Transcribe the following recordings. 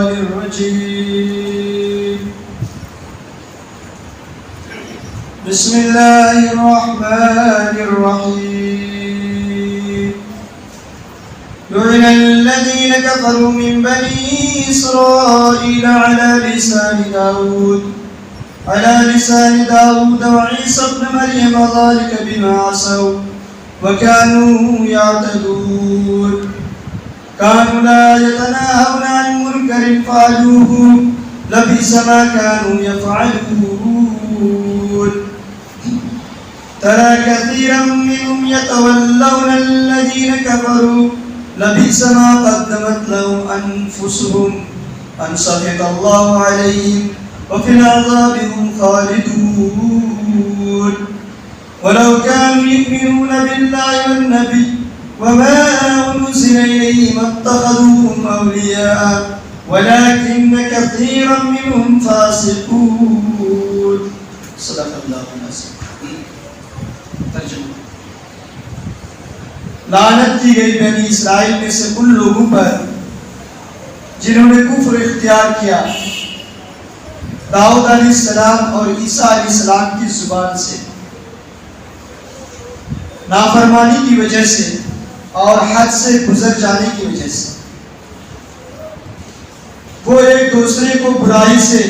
الرجيم بسم الله الرحمن الرحيم لعن الذين كفروا من بني إسرائيل على لسان داود وعيسى ابن مريم ذلك بما عصوا وكانوا يعتدون كانوا لا يتناهون عن منكر فعلوه لبئس ما كانوا يفعلون ترى كثيرا منهم يتولون الذين كفروا لبئس ما قدمت لهم أنفسهم أن سخط الله عليهم وفي العذاب هم خالدون ولو كانوا يؤمنون بالله والنبي وما أنزل إليه ما اتخذوهم أولياء ولكن كثيرا منهم فاسقون صدق الله العظيم. ترجمہ لعنت کی گئی بنی اسرائیل میں سے ان لوگوں پر جنہوں نے کفر اختیار کیا داؤد علیہ السلام اور عیسیٰ علیہ السلام کی زبان سے، نافرمانی کی وجہ سے اور حد سے گزر جانے کی وجہ سے وہ ایک دوسرے کو برائی سے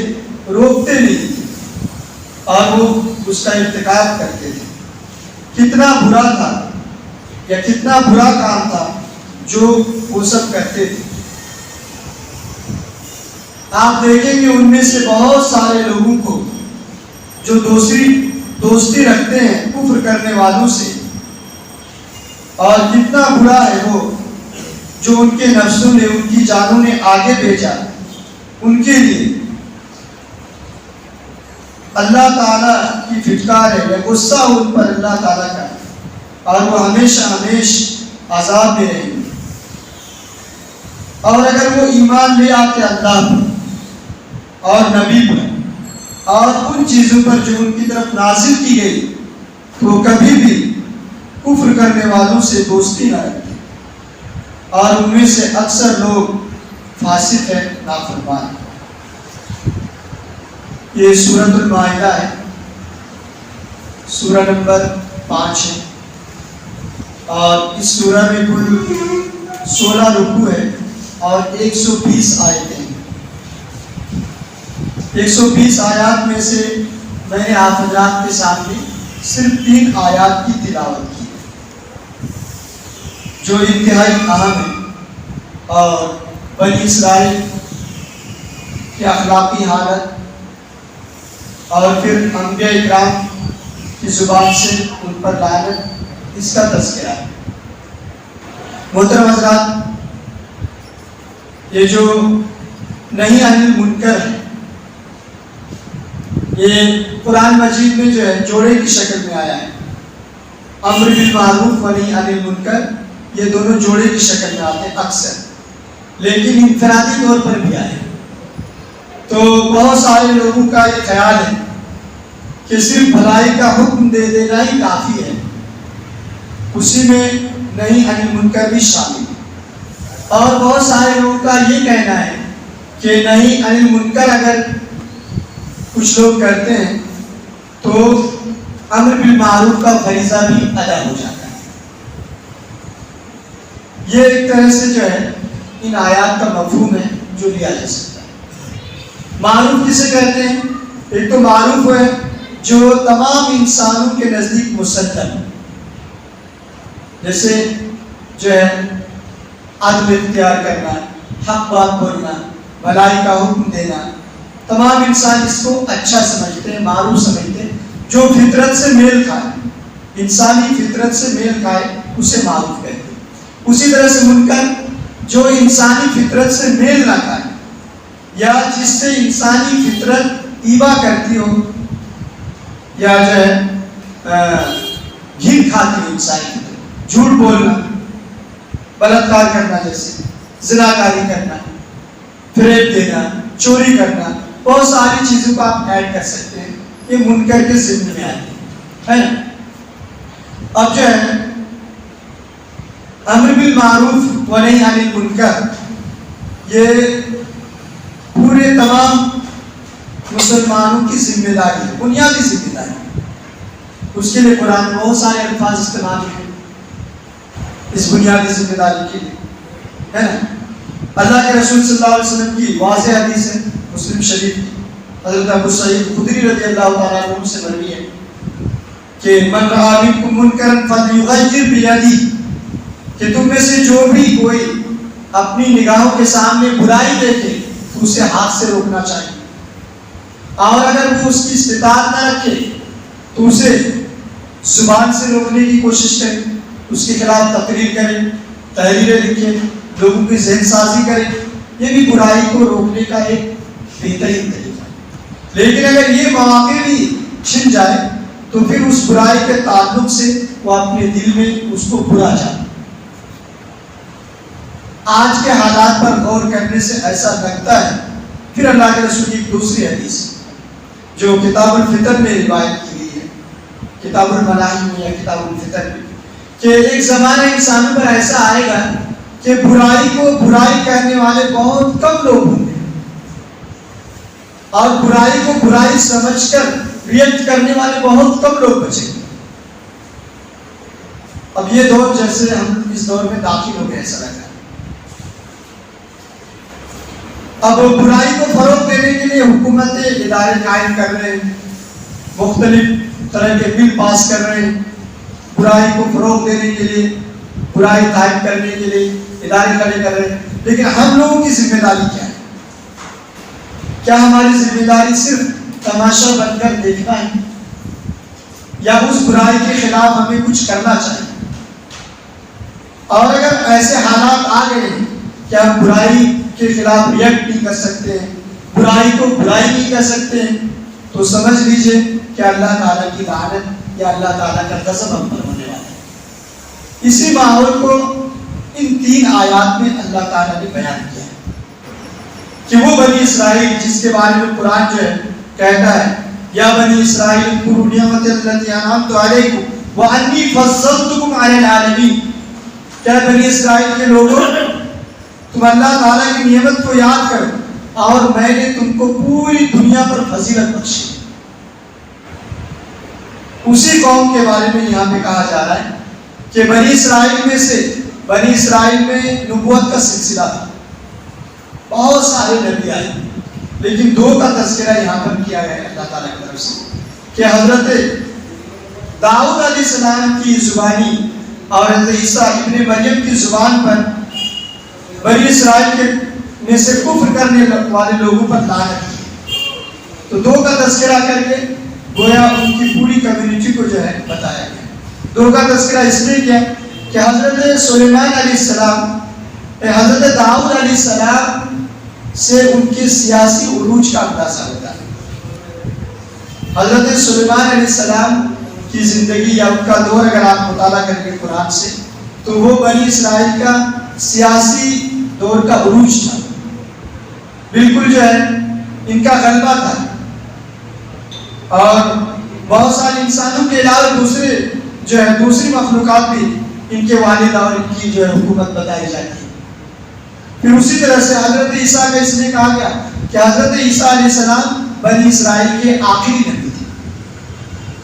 روکتے نہیں تھے اور وہ اس کا ارتکاب کرتے تھے۔ کتنا برا تھا یا کتنا برا کام تھا جو وہ سب کرتے تھے۔ آپ دیکھیں گے ان میں سے بہت سارے لوگوں کو جو دوستی رکھتے ہیں کفر کرنے والوں سے، اور کتنا برا ہے وہ جو ان کے نفسوں نے، ان کی جانوں نے آگے بھیجا ان کے لیے۔ اللہ تعالیٰ کی پھٹکار ہے یا غصہ ان پر اللہ تعالیٰ کا، اور وہ ہمیشہ عذاب میں رہیں گے۔ اور اگر وہ ایمان لے آتے اللہ پر اور نبی پر اور ان چیزوں پر جو ان کی طرف نازل کی گئی، تو وہ کبھی بھی کفر کرنے والوں سے دوستی نہ رکھتے، اور ان میں سے اکثر لوگ فاسق ہیں، نافرمان ہیں۔ یہ سورۃ المائدہ ہے، سورہ نمبر 5 ہے، اور اس سورہ میں کل 16 رکوع ہے اور 120 آیتیں ہیں۔ 120 آیات میں سے میں نے آپ حضرات کے سامنے صرف 3 آیات کی تلاوت کی جو انتہائی اہم ہے، اور بنی اسرائیل کی اخلاقی حالت اور پھر انبیاء اکرام کی زبان سے ان پر لعنت، اس کا تذکرہ ہے۔ محترم حضرات، یہ جو نہی عن المنکر ہے، یہ قرآن مجید میں جو ہے جوڑے کی شکل میں آیا ہے۔ امر بالمعروف و نہی عن المنکر یہ دونوں جوڑے کی شکل میں آتے ہیں اکثر، لیکن انفرادی طور پر بھی آئے۔ تو بہت سارے لوگوں کا یہ خیال ہے کہ صرف بھلائی کا حکم دے دینا ہی کافی ہے، اسی میں نہی عن المنکر بھی شامل ہے۔ اور بہت سارے لوگوں کا یہ کہنا ہے کہ نہی عن المنکر اگر کچھ لوگ کرتے ہیں تو امر بالمعروف کا فریضہ بھی ادا ہو جاتا ہے۔ یہ ایک طرح سے جو ہے ان آیات کا مفہوم ہے جو لیا جا سکتا ہے۔ معروف کسے کہتے ہیں؟ ایک تو معروف ہے جو تمام انسانوں کے نزدیک مسلم ہے، جیسے جو ہے عدل اختیار کرنا، حق بات بولنا، بھلائی کا حکم دینا، تمام انسان اس کو اچھا سمجھتے ہیں، معروف سمجھتے ہیں۔ جو فطرت سے میل کھائے، انسانی فطرت سے میل کھائے، اسے معروف کہتے ہیں۔ اسی طرح سے منکر جو انسانی فطرت سے میل نہ کھائے، یا جس سے انسانی فطرت ایبا کرتی ہو، یا جو ہے گھن کھاتی ہو انسانی فطرت، جھوٹ بولنا، بلاత్కాر کرنا، جیسے زناکاری کرنا، فریب دینا، چوری کرنا، بہت ساری چیزوں کو آپ ایڈ کر سکتے ہیں، یہ منکر کے ضمن میں آتی ہے نا۔ اب جو ہے امر بالمعروف و نہی عن المنکر، یہ یہ تمام مسلمانوں کی ذمہ داری ہے، بنیادی ذمہ داری۔ اس کے لیے قرآن میں بہت سارے الفاظ استعمال ہوئے اس بنیادی ذمہ داری کے لیے، ہے نا۔ اللہ کے رسول صلی اللہ علیہ وسلم کی واضح حدیث ہے مسلم شریف کی، حضرت ابو سعید خدری رضی اللہ تعالیٰ عنہ سے مروی ہے کہ من رأى منکم منکرا فلیغیر بیدیہ، کہ تم میں سے جو بھی کوئی اپنی نگاہوں کے سامنے برائی دیکھے تو اسے ہاتھ سے روکنا چاہیے، اور اگر وہ اس کی استطاعت نہ رکھے تو اسے زبان سے روکنے کی کوشش کرے، اس کے خلاف تقریر کرے، تحریریں لکھے، لوگوں کی ذہن سازی کرے۔ یہ بھی برائی کو روکنے کا ایک بہترین طریقہ ہے۔ لیکن اگر یہ مواقع بھی چھن جائے تو پھر اس برائی کے تعلق سے وہ اپنے دل میں اس کو برا جانے۔ آج کے حالات پر غور کرنے سے ایسا لگتا ہے، پھر اللہ کے رسول کی ایک دوسری حدیث جو کتاب الفطر میں روایت کی گئی ہے، کتاب الملاحم میں یا کتاب الفطر میں، کہ ایک زمانہ انسانوں پر ایسا آئے گا کہ برائی کو برائی کہنے والے بہت کم لوگ ہوں گے، اور برائی کو برائی سمجھ کر ریئیکٹ کرنے والے بہت کم لوگ بچیں گے۔ اب یہ دور جیسے ہم اس دور میں داخل ہو گئے ایسا لگتا ہے۔ اب برائی کو فروغ دینے کے لیے حکومتیں ادارے قائم کر رہے ہیں، مختلف طرح کے بل پاس کر رہے ہیں، برائی کو فروغ دینے کے لیے، برائی قائم کرنے کے لیے ادارے کھڑے کر رہے ہیں۔ لیکن ہم لوگوں کی ذمہ داری کیا ہے؟ کیا ہماری ذمہ داری صرف تماشا بن کر دیکھنا ہے، یا اس برائی کے خلاف ہمیں کچھ کرنا چاہیے؟ اور اگر ایسے حالات آ گئے کہ ہم برائی کے خلاف ریئیکٹ نہیں کر سکتے ہیں، برائی کو برائی نہیں کہہ سکتے ہیں، تو سمجھ لیجئے کہ اللہ تعالیٰ کی لعنت یا اللہ تعالیٰ کا غضب ہم پر ہونے والا ہے۔ اسی ماحول کو ان 3 آیات میں اللہ تعالیٰ نے بیان کیا ہے کہ وہ بنی اسرائیل جس کے بارے میں قرآن جو ہے کہتا ہے، یا بنی اسرائیل اذکروا نعمت التي انعمت علیکم وانی فضلتکم علی العالمین، کیا بنی اسرائیل کے لوگوں تم اللہ تعالیٰ کی نعمت کو یاد کرو اور میں نے تم کو پوری دنیا پر فضیلت بخشی۔ اسی قوم کے بارے میں یہاں پہ کہا جا رہا ہے کہ بنی اسرائیل میں نبوت کا سلسلہ تھا، بہت سارے نبی آئے، لیکن 2 کا تذکرہ یہاں پر کیا گیا ہے اللہ تعالیٰ کی طرف سے، کہ حضرت داؤد علیہ السلام کی زبانی اور حضرت عیسیٰ ابن مریم کی زبان پر بنی اسرائیل کے میں سے کفر کرنے والے لوگوں پر لعنت کی۔ تو 2 کا تذکرہ کر کے گویا ان کی پوری کمیونٹی کو جو ہے بتایا گیا۔ 2 کا تذکرہ اس لیے کیا کہ حضرت سلیمان علیہ السلام، حضرت داؤد علیہ السلام سے ان کے سیاسی عروج کا اندازہ ہوتا ہے۔ حضرت سلیمان علیہ السلام کی زندگی یا ان کا دور اگر آپ مطالعہ کریں گے قرآن سے تو وہ بنی اسرائیل کا سیاسی دور کا عروج تھا، بالکل جو ہے ان کا غلبہ تھا، اور بہت سارے انسانوں کے علاوہ دوسری مخلوقات بھی ان کے والد اور ان کی جو ہے حکومت بتائی جاتی ہے۔ پھر اسی طرح سے حضرت عیسیٰ کا اس لیے کہا گیا کہ حضرت عیسیٰ علیہ السلام بنی اسرائیل کے آخری نبی تھے۔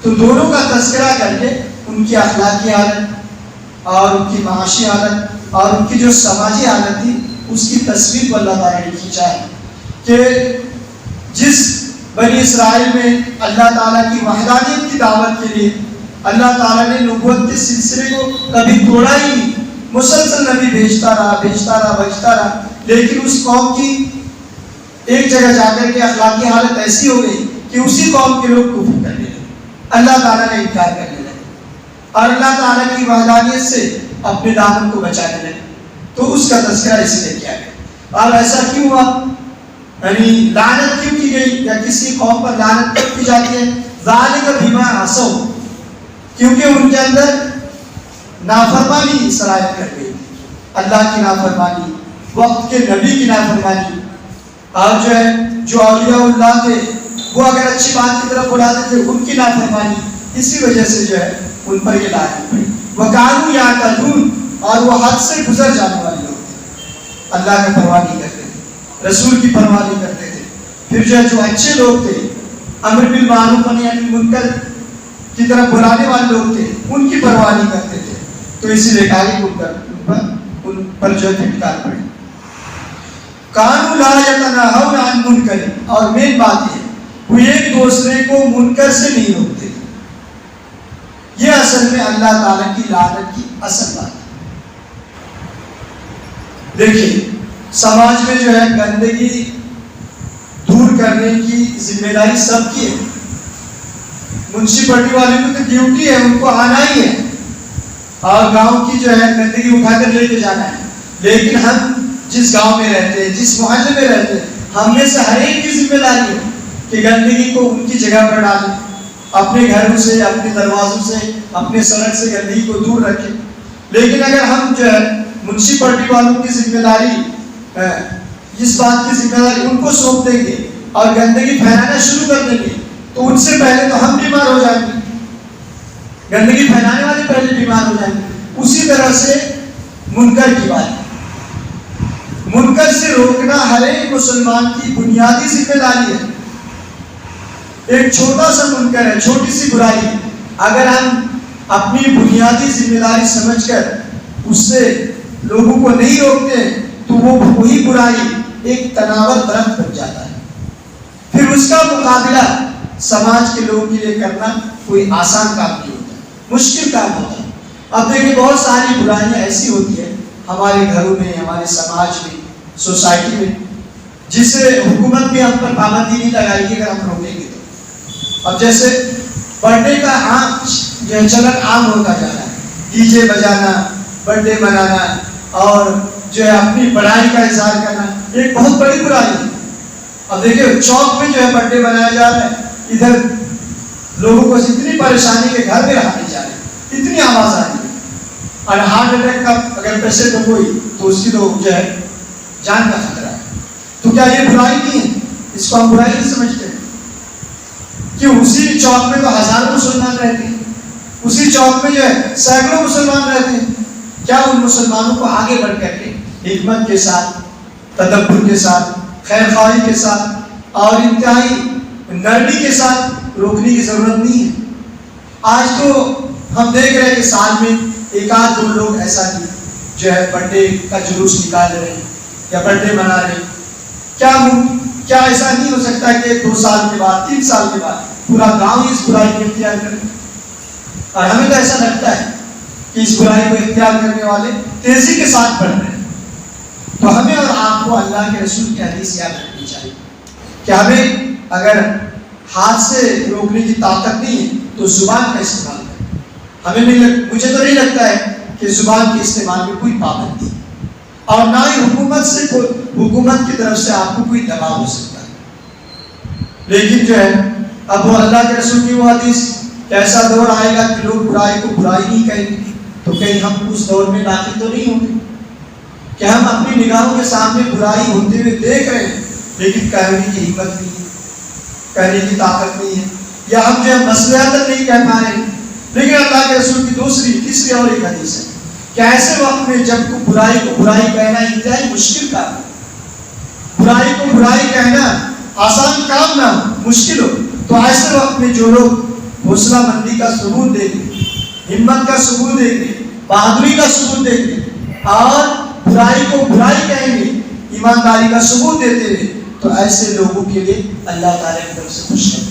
تو دونوں کا تذکرہ کر کے ان کی اخلاقی حالت اور ان کی معاشی حالت اور ان کی جو سماجی حالت تھی اس کی تصویر کو اللہ تعالیٰ نے کھینچا ہے کہ جس بنی اسرائیل میں اللہ تعالیٰ کی وحدانیت کی دعوت کے لیے اللہ تعالیٰ نے نبوت کے سلسلے کو کبھی توڑا ہی نہیں، مسلسل نبی بھیجتا رہا، لیکن اس قوم کی ایک جگہ جا کر کے اخلاقی حالت ایسی ہو گئی کہ اسی قوم کے لوگ کفر کرنے لگے، اللہ تعالیٰ کا انکار کرنے لگے اور اللہ تعالیٰ کی وحدانیت سے اپنے دامن کو بچانے لگے۔ تو اس کا تذکرہ اس لیے کیا گیا۔ اور ایسا کیوں ہوا، یعنی لعنت کیوں کی گئی یا کسی قوم پر لعنت کیوں کی جاتی ہے؟ ذالک بما عصوا، کیونکہ ان کے اندر نافرمانی صلاحیت کر گئی، اللہ کی نافرمانی، وقت کے نبی کی نافرمانی، اور جو اولیاء اللہ تھے وہ اگر اچھی بات کی طرف بلاتے تھے ان کی نافرمانی، اسی وجہ سے ان پر یہ لعنت پڑی۔ وَكَانُوا يَعْتَدُونَ، اور وہ حد سے گزر جانے والے لوگ تھے، اللہ کی پرواہ نہیں کرتے تھے، رسول کی پرواہ نہیں کرتے تھے، پھر جو اچھے لوگ تھے، امر بالمعروف و نہی عن المنکر کی طرف بلانے والے لوگ تھے، ان کی پرواہ نہیں کرتے تھے، تو اسی لیے کہا کہ ان پر جو پھٹکار پڑی۔ کانوا لا یتناہون عن منکر، اور مین بات یہ وہ ایک دوسرے کو منکر سے نہیں روکتے تھے۔ یہ اصل میں اللہ تعالیٰ کی لعنت کی اصل بات ہے۔ دیکھیے سماج میں جو ہے گندگی دور کرنے کی ذمہ داری سب کی ہے۔ میونسپلٹی والے کی تو ڈیوٹی ہے، ان کو آنا ہی ہے اور گاؤں کی جو ہے گندگی اٹھا کر لے کے جانا ہے، لیکن ہم جس گاؤں میں رہتے ہیں، جس محلے میں رہتے ہیں، ہم میں سے ہر ایک کی ذمہ داری ہے کہ گندگی کو ان کی جگہ پر ڈالیں، اپنے گھروں سے، اپنے دروازوں سے، اپنے سڑک سے گندگی کو دور رکھیں۔ لیکن اگر ہم جو ہے میونسپلٹی والوں کی ذمہ داری، اس بات کی ذمہ داری ان کو سونپ دیں گے اور گندگی پھیلانا شروع کر دیں گے، تو ان سے پہلے تو ہم بیمار ہو جائیں گے، گندگی پھیلانے والے پہلے بیمار ہو جائیں گے۔ اسی طرح سے منکر کی بات ہے، منکر سے روکنا ہر ایک مسلمان کی بنیادی ذمہ داری ہے۔ ایک چھوٹا سا منکر ہے، چھوٹی سی برائی، اگر ہم اپنی بنیادی ذمہ داری سمجھ کر اس سے لوگوں کو نہیں روکتے تو وہی برائی ایک تناور درخت بن جاتا ہے، پھر اس کا مقابلہ سماج کے لوگوں کے لیے کرنا کوئی آسان کام نہیں ہوتا، مشکل کام ہوتا ہے۔ اب دیکھیں بہت ساری برائیاں ایسی ہوتی ہیں ہمارے گھروں میں، ہمارے سماج میں، سوسائٹی میں، جس سے حکومت بھی ہم پر پابندی نہیں لگائے گی اگر ہم روکیں گے تو۔ اب جیسے برتھ ڈے کا عام جو چلن عام ہوتا جا رہا ہے، ڈی جے بجانا، برتھ ڈے منانا اور جو ہے اپنی بڑائی کا اظہار کرنا، ایک بہت بڑی برائی ہے۔ اب دیکھیں چوک میں جو ہے برتھ ڈے منایا جا رہا ہے، ادھر لوگوں کو اتنی پریشانی کے گھر میں رہا نہیں جا رہی، اتنی آواز آ رہی ہے، اور ہارٹ اٹیک کا اگر پیشنٹ ہو کوئی تو اس کی تو جو ہے جان کا خطرہ ہے۔ تو کیا یہ برائی نہیں ہے؟ اس کو ہم برائی نہیں سمجھتے کہ اسی چوک میں تو ہزاروں مسلمان رہتے ہیں، اسی چوک میں جو ہے سینکڑوں مسلمان رہتے ہیں، کیا ان مسلمانوں کو آگے بڑھ کر کے حکمت کے ساتھ، تدبر کے ساتھ، خیر خواہی کے ساتھ اور انتہائی نرمی کے ساتھ روکنے کی ضرورت نہیں ہے؟ آج تو ہم دیکھ رہے ہیں کہ سال میں ایک آدھ دو لوگ ایسا بھی جو ہے برتھ ڈے کا جلوس نکال رہے ہیں یا برتھ ڈے منا رہے ہیں۔ کیا ایسا نہیں ہو سکتا کہ 2 سال کے بعد، 3 سال کے بعد پورا گاؤں اس برائی کو اختیار کرے؟ اور ہمیں تو ایسا لگتا ہے کہ اس برائی کو اختیار کرنے والے تیزی کے ساتھ بڑھ رہے ہیں۔ تو ہمیں اور آپ کو اللہ کے رسول کی حدیث یاد رکھنی چاہیے کہ ہمیں اگر ہاتھ سے روکنے کی طاقت نہیں ہے تو زبان کا استعمال کریں۔ مجھے تو نہیں لگتا ہے کہ زبان کے استعمال میں کوئی پابندی ہے، اور نہ ہی حکومت کی طرف سے آپ کو کوئی دباؤ ہو سکتا ہے۔ لیکن جو ہے اب وہ اللہ کے رسول کی وہ حدیث، ایسا دور آئے گا کہ لوگ برائی کو برائی نہیں کہیں گے، تو کہیں ہم اس دور میں داخل تو نہیں ہوں گے کہ ہم اپنی نگاہوں کے سامنے برائی ہوتے ہوئے دیکھ رہے ہیں لیکن کہنے کی ہمت نہیں ہے، کہنے کی طاقت نہیں ہے، یا ہم جو ہے مصلحت نہیں کہہ پا رہے ہیں۔ لیکن اللہ کے رسول کی دوسری تیسری اور ایک حدیث ہے کہ ایسے وقت میں جب برائی کو برائی کہنا انتہائی مشکل کام ہے، برائی کو برائی کہنا آسان کام نہ ہو، مشکل ہو، تو ایسے وقت میں جو لوگ حوصلہ مندی کا ثبوت دیں گے، ہمت کا ثبوت دیں گے، بہادری کا ثبوت دیں گے اور برائی کو برائی کہیں گے ایمانداری کا ثبوت دیتے ہوئے، تو ایسے لوگوں کے لیے اللہ تعالیٰ کی طرف سے خوش ہے۔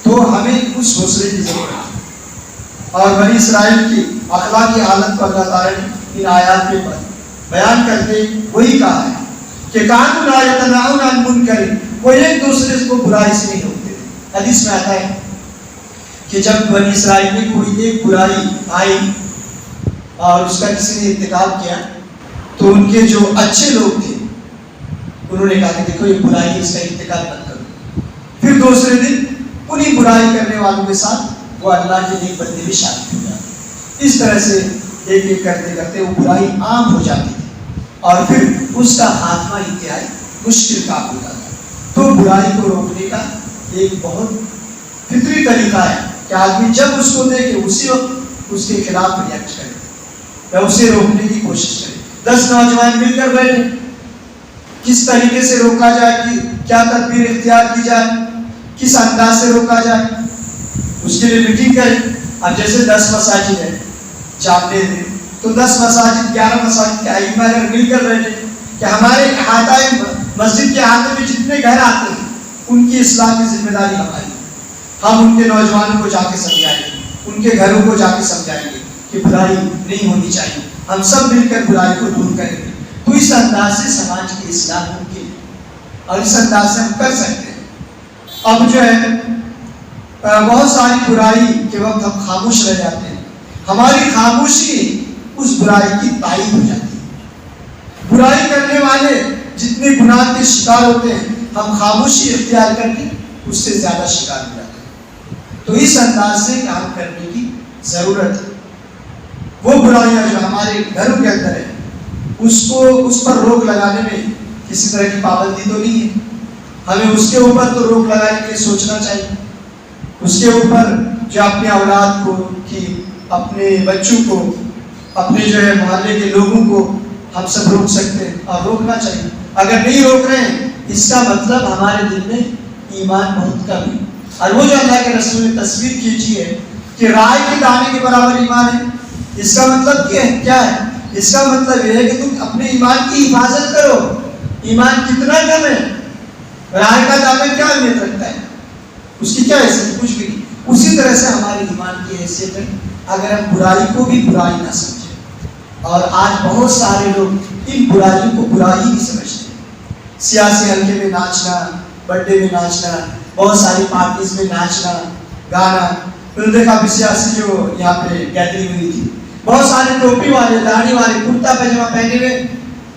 تو ہمیں اس حوصلے کی ضرورت ہے۔ اور بنی اسرائیل کی اخلاقی حالت کو اللہ تعالیٰ نے ان آیات میں بیان کرتے وہی کہا ہے کہ کانوا لا یتناہون عن منکر، وہ ایک دوسرے کو برائی سے نہیں روکتے تھے۔ حدیث میں آتا ہے کہ جب بنی اسرائیل میں کوئی ایک برائی آئی اور اس کا کسی نے ارتکاب کیا تو ان کے جو اچھے لوگ تھے انہوں نے کہا کہ دیکھو یہ برائی ہے، اس کا ارتکاب مت کرو۔ پھر دوسرے دن انہیں برائی کرنے والوں کے ساتھ وہ اللہ کے نیک بندے بھی شامل ہو جاتے۔ اس طرح سے ایک ایک کرتے کرتے وہ برائی عام ہو جاتی تھی اور پھر اس کا خاتمہ انتہائی مشکل کام ہوتا تھا۔ تو برائی کو روکنے کا ایک بہت فطری طریقہ ہے کہ آدمی جب اس کو دیکھے اسی وقت اس کے خلاف ریئیکٹ کرے یا اسے روکنے کی کوشش کرے۔ 10 نوجوان مل کر بیٹھے، کس طریقے سے روکا جائے, کہ کیا تدبیر اختیار کی جائے, کس انداز سے روکا جائے, اس کے لیے میٹنگ کریں. اب جیسے 10 مساجد ہیں جامع میں, تو 10 مساجد 11 مساجد کے ائمہ اگر مل کر بیٹھے کہ ہمارے احاطہ مسجد کے احاطے میں جتنے گھر آتے ہیں ان کی اصلاح کی ذمہ داری ہماری. ہم ان کے نوجوانوں کو جا کے سمجھائیں گے, ان کے گھروں کو جا کے سمجھائیں گے کہ برائی نہیں ہونی چاہیے, ہم سب مل کر برائی کو دور کریں گے. تو اس انداز سے سماج کی اصلاح ممکن ہے اور اس انداز سے ہم کر سکتے ہیں. اب جو ہے بہت ساری برائی کے وقت ہم خاموش رہ جاتے ہیں, ہماری خاموشی اس برائی کی تائید ہو جاتی ہے. برائی کرنے والے جتنے گناہ کے شکار ہوتے ہیں, ہم خاموشی اختیار کر کے اس سے زیادہ شکار ہو جاتے ہیں. تو اس انداز سے کام کرنے کی ضرورت ہے. وہ برائیاں جو ہمارے گھروں کے اندر ہیں اس پر روک لگانے میں کسی طرح کی پابندی تو نہیں ہے. ہمیں اس کے اوپر تو روک لگانے کے لیے سوچنا چاہیے. اس کے اوپر جو اپنے اولاد کو, کہ اپنے بچوں کو, اپنے جو ہے محلے کے لوگوں کو ہم سب روک سکتے ہیں اور روکنا چاہیے. اگر نہیں روک رہے ہیں اس کا مطلب ہمارے دل میں ایمان بہت کم ہے. اور وہ جو اللہ کے رسول نے تصویر کھینچی ہے کہ رائے کے دانے کے برابر ایمان ہے, اس کا مطلب کیا ہے؟ اس کا مطلب یہ ہے کہ تم اپنے ایمان کی حفاظت کرو. ایمان کتنا کم ہے, رائے کا دانہ کیا اہمیت رکھتا ہے, اس کی کیا حیثیت, کچھ بھی نہیں. اسی طرح سے ہمارے ایمان کی حیثیت ہے اگر ہم برائی کو بھی برائی نہ سمجھیں. اور آج بہت سارے لوگ ان برائیوں کو برائی نہیں سمجھتے. سیاسی حلقے میں ناچنا, برتھ ڈے میں ناچنا, بہت ساری پارٹیز میں ناچنا گانا. پھر دیکھا بھی سیاسی جو یہاں پہ گیدرنگ ہوئی تھی, بہت سارے ٹوپی والے, داڑھی والے, کرتا پاجامہ پہنے ہوئے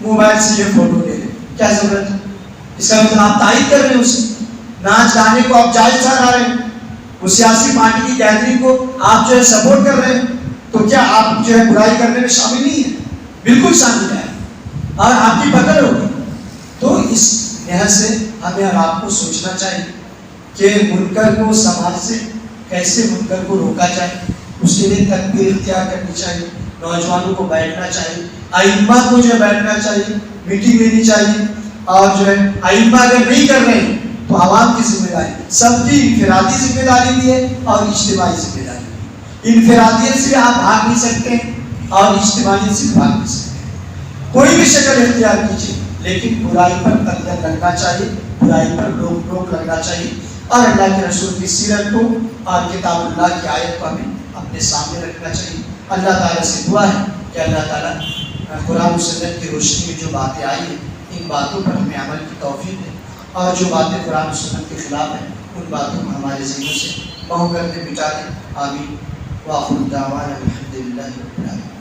موبائل سے یہ فوٹو لے لیں. کیا ضرورت ہے؟ اس کا مطلب آپ تائید کر رہے ہیں اسے, ناچ گانے کو آپ جائز ٹھہرا رہے ہیں, وہ سیاسی پارٹی کی گیدرنگ کو آپ جو ہے سپورٹ کر رہے ہیں. تو کیا آپ جو ہے برائی کرنے میں شامل نہیں ہیں؟ بالکل شامل ہے اور آپ کی پکڑ ہوگی. تو اس لحاظ سے ہمیں اور آپ کو سوچنا چاہیے کہ منکر کو سماج سے کیسے منکر کو روکا جائے. اس کے لیے تدبیر اختیار کرنی چاہیے, نوجوانوں کو بیٹھنا چاہیے, ائمہ کو جو ہے بیٹھنا چاہیے, میٹنگ لینی چاہیے. اور جو ہے ائمہ اگر نہیں کر رہے ہیں تو عوام کی ذمہ داری, سب کی انفرادی ذمہ داری بھی ہے اور اجتماعی ذمہ داری بھی. انفرادیت سے آپ بھاگ نہیں سکتے اور اجتماعیت سے بھاگ نہیں سکتے. کوئی بھی شکل اختیار کیجیے لیکن برائی پر قدر رکھنا چاہیے, برائی پر روک لگنا چاہیے. اور اللہ کے رسول کی سیرت کو اور کتاب اللہ کی آیت کو ہمیں اپنے سامنے رکھنا چاہیے. اللہ تعالیٰ سے دعا ہے کہ اللہ تعالیٰ قرآن و سنت کی روشنی میں جو باتیں آئی ہیں ان باتوں پر ہمیں عمل کی توفیق ہے, اور جو باتیں قرآن و سنت کے خلاف ہیں ان باتوں کو ہمارے ذہنوں سے محو کر کے مٹا دیں. آمین. وآخر دعوانا الحمد للہ رب العالمین.